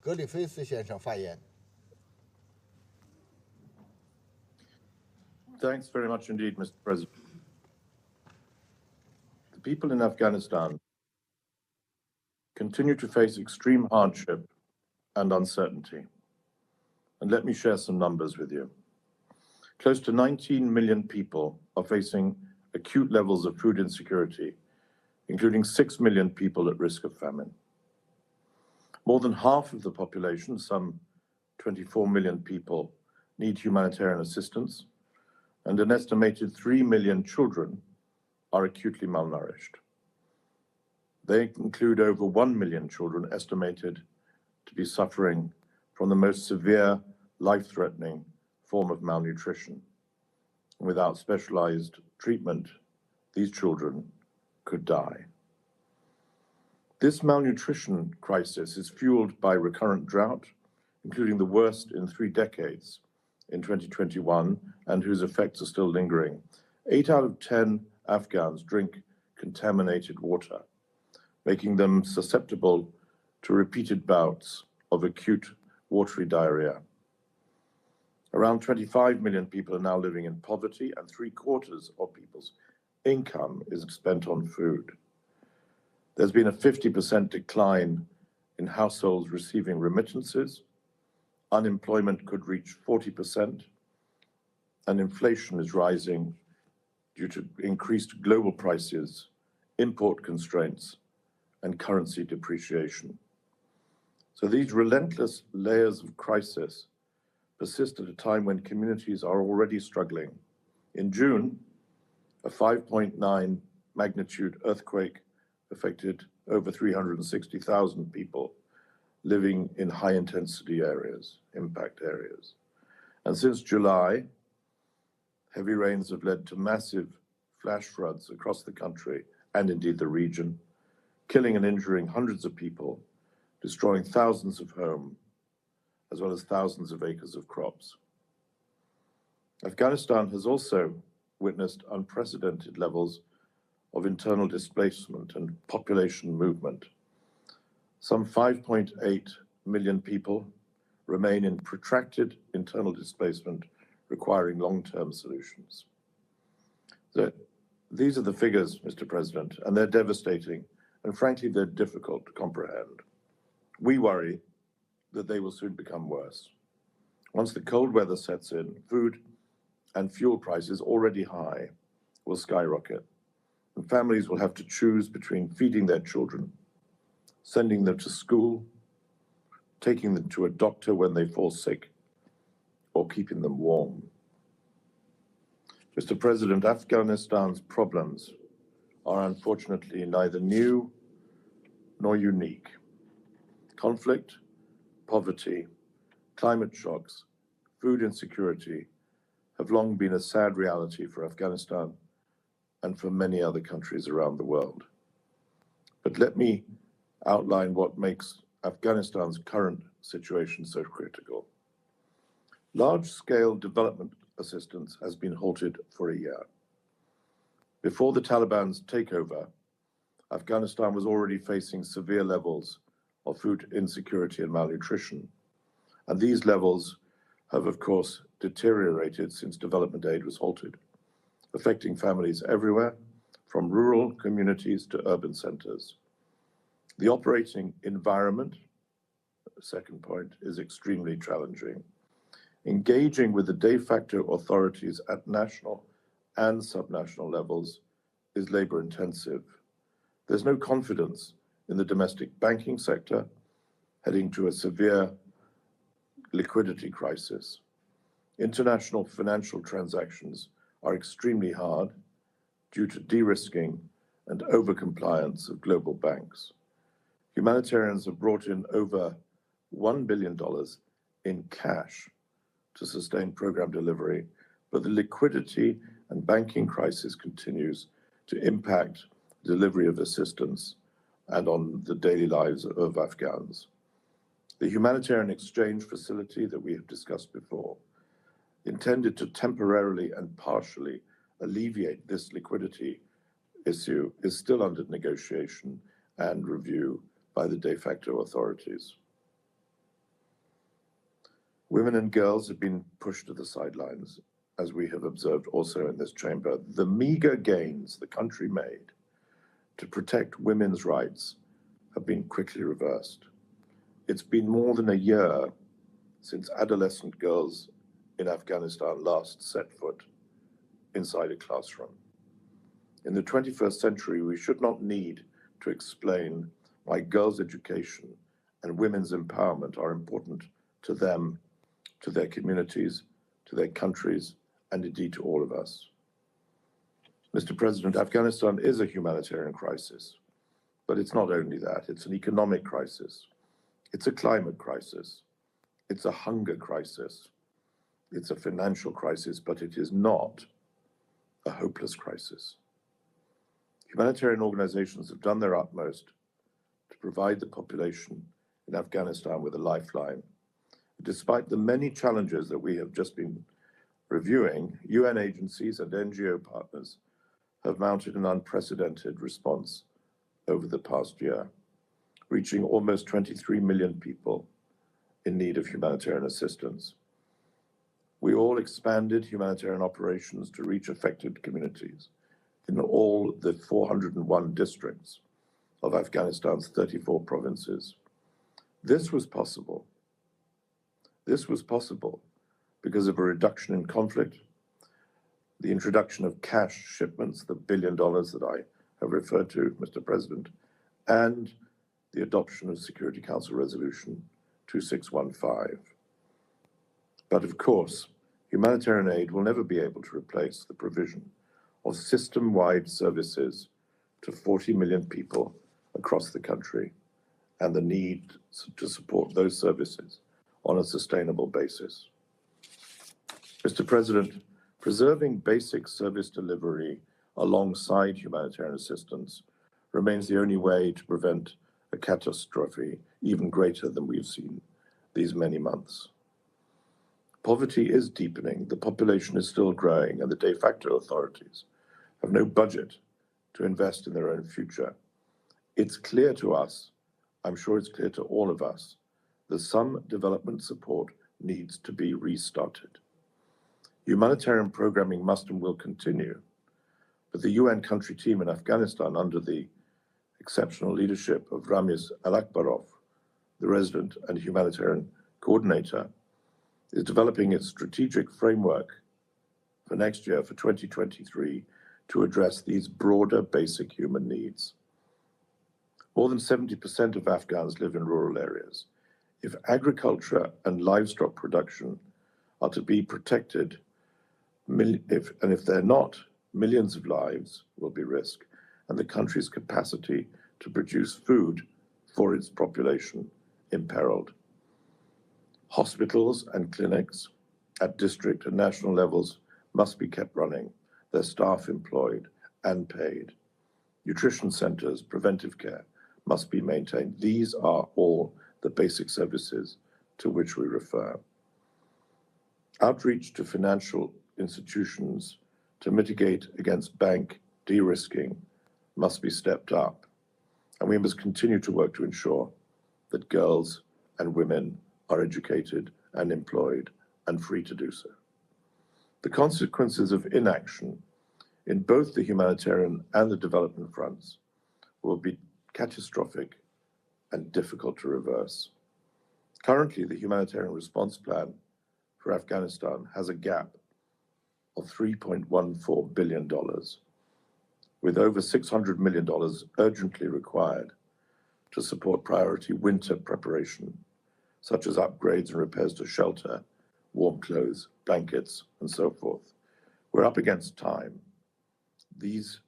格里菲斯先生发言。Thanks very much indeed, Mr. President. The people in Afghanistan continue to face extreme hardship and uncertainty. And let me share some numbers with you. Close to 19 million people are facing acute levels of food insecurity, including 6 million people at risk of famine. More than half of the population, some 24 million people, need humanitarian assistance, and an estimated 3 million children are acutely malnourished. They include over 1 million children estimated to be suffering from the most severe, life-threatening form of malnutrition. Without specialized treatment, these children could die. This malnutrition crisis is fueled by recurrent drought, including the worst in 3 decades in 2021, and whose effects are still lingering. 8 out of 10 Afghans drink contaminated water, making them susceptible to repeated bouts of acute watery diarrhea. Around 25 million people are now living in poverty, and 3/4 of people's income is spent on food. There's been a 50% decline in households receiving remittances. Unemployment could reach 40%, and inflation is rising due to increased global prices, import constraints, and currency depreciation. So these relentless layers of crisis persist at a time when communities are already struggling. In June, a 5.9 magnitude earthquake affected over 360,000 people living in high-intensity areas, impact areas. And since July, heavy rains have led to massive flash floods across the country and indeed the region, killing and injuring hundreds of people, destroying thousands of homes, as well as thousands of acres of crops. Afghanistan has also witnessed unprecedented levels of internal displacement and population movement. Some 5.8 million people remain in protracted internal displacement, requiring long-term solutions. So these are the figures, Mr. President, and they're devastating, and frankly, they're difficult to comprehend. We worry that they will soon become worse. Once the cold weather sets in, food and fuel prices, already high, will skyrocket, and families will have to choose between feeding their children, sending them to school, taking them to a doctor when they fall sick, or keeping them warm. Mr. President, Afghanistan's problems are unfortunately neither new nor unique. Conflict, poverty, climate shocks, food insecurity have long been a sad reality for Afghanistan and for many other countries around the world. But let me outline what makes Afghanistan's current situation so critical. Large-scale development assistance has been halted for a year. Before the Taliban's takeover, Afghanistan was already facing severe levels of food insecurity and malnutrition. And these levels have, of course, deteriorated since development aid was halted, affecting families everywhere, from rural communities to urban centers. The operating environment, second point, is extremely challenging. Engaging with the de facto authorities at national and subnational levels is labor intensive. There's no confidence in the domestic banking sector, heading to a severe liquidity crisis. International financial transactions are extremely hard due to de-risking and overcompliance of global banks. Humanitarians have brought in over $1 billion in cash to sustain program delivery, but the liquidity and banking crisis continues to impact delivery of assistance and on the daily lives of Afghans. The humanitarian exchange facility that we have discussed before, intended to temporarily and partially alleviate this liquidity issue, is still under negotiation and review by the de facto authorities. Women and girls have been pushed to the sidelines, as we have observed also in this chamber. The meager gains the country made to protect women's rights have been quickly reversed. It's been more than a year since adolescent girls in Afghanistan last set foot inside a classroom. In the 21st century, we should not need to explain why girls' education and women's empowerment are important to them, to their communities, to their countries, and indeed to all of us. Mr. President, Afghanistan is a humanitarian crisis, but it's not only that. It's an economic crisis. It's a climate crisis. It's a hunger crisis. It's a financial crisis, but it is not a hopeless crisis. Humanitarian organizations have done their utmost to provide the population in Afghanistan with a lifeline. Despite the many challenges that we have just been reviewing, UN agencies and NGO partners have mounted an unprecedented response over the past year, reaching almost 23 million people in need of humanitarian assistance. We all expanded humanitarian operations to reach affected communities in all the 401 districts of Afghanistan's 34 provinces. This was possible. This was possible because of a reduction in conflict, the introduction of cash shipments, the $1 billion that I have referred to, Mr. President, and the adoption of Security Council Resolution 2615. But of course, humanitarian aid will never be able to replace the provision of system-wide services to 40 million people across the country and the need to support those services on a sustainable basis. Mr. President, preserving basic service delivery alongside humanitarian assistance remains the only way to prevent a catastrophe even greater than we've seen these many months. Poverty is deepening, the population is still growing, and the de facto authorities have no budget to invest in their own future. It's clear to us, I'm sure it's clear to all of us, that some development support needs to be restarted. Humanitarian programming must and will continue, but the UN country team in Afghanistan, under the exceptional leadership of Ramiz Al-Akbarov, the resident and humanitarian coordinator, is developing its strategic framework for next year, for 2023, to address these broader basic human needs. More than 70% of Afghans live in rural areas. If agriculture and livestock production are to be protected, if they're not, millions of lives will be risked, and the country's capacity to produce food for its population imperiled. Hospitals and clinics at district and national levels must be kept running, their staff employed and paid. Nutrition centers, preventive care must be maintained. These are all the basic services to which we refer. Outreach to financial institutions to mitigate against bank de-risking must be stepped up, and we must continue to work to ensure that girls and women are educated and employed and free to do so. The consequences of inaction in both the humanitarian and the development fronts will be catastrophic and difficult to reverse. Currently, the humanitarian response plan for Afghanistan has a gap of $3.14 billion, with over $600 million urgently required to support priority winter preparation, such as upgrades and repairs to shelter, warm clothes, blankets, and so forth. We're up against time. These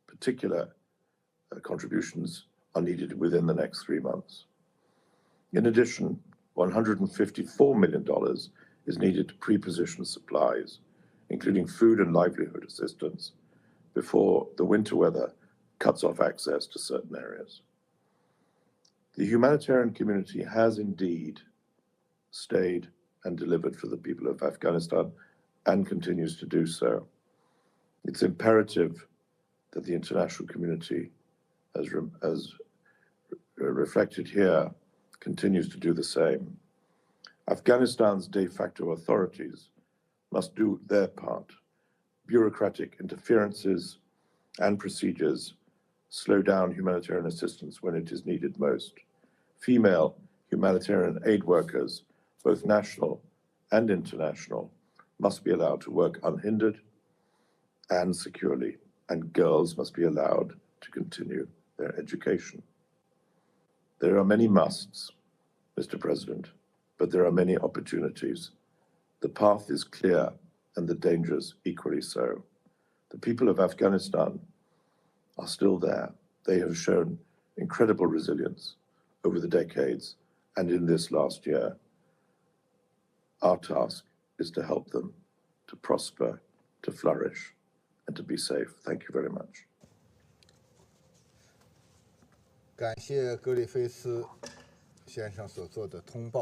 particular contributions are needed within the next 3 months. In addition, $154 million is needed to pre-position supplies, including food and livelihood assistance, before the winter weather cuts off access to certain areas. The humanitarian community has indeed stayed and delivered for the people of Afghanistan and continues to do so. It's imperative that the international community, as reflected here, continues to do the same. Afghanistan's de facto authorities must do their part. Bureaucratic interferences and procedures slow down humanitarian assistance when it is needed most. Female humanitarian aid workers, both national and international, must be allowed to work unhindered and securely, and girls must be allowed to continue their education. There are many musts, Mr. President, but there are many opportunities. The path is clear and the dangers equally so. The people of Afghanistan are still there. They have shown incredible resilience over the decades and in this last year. Our task is to help them to prosper, to flourish, and to be safe. Thank you very much. 感谢格里菲斯先生所做的通报。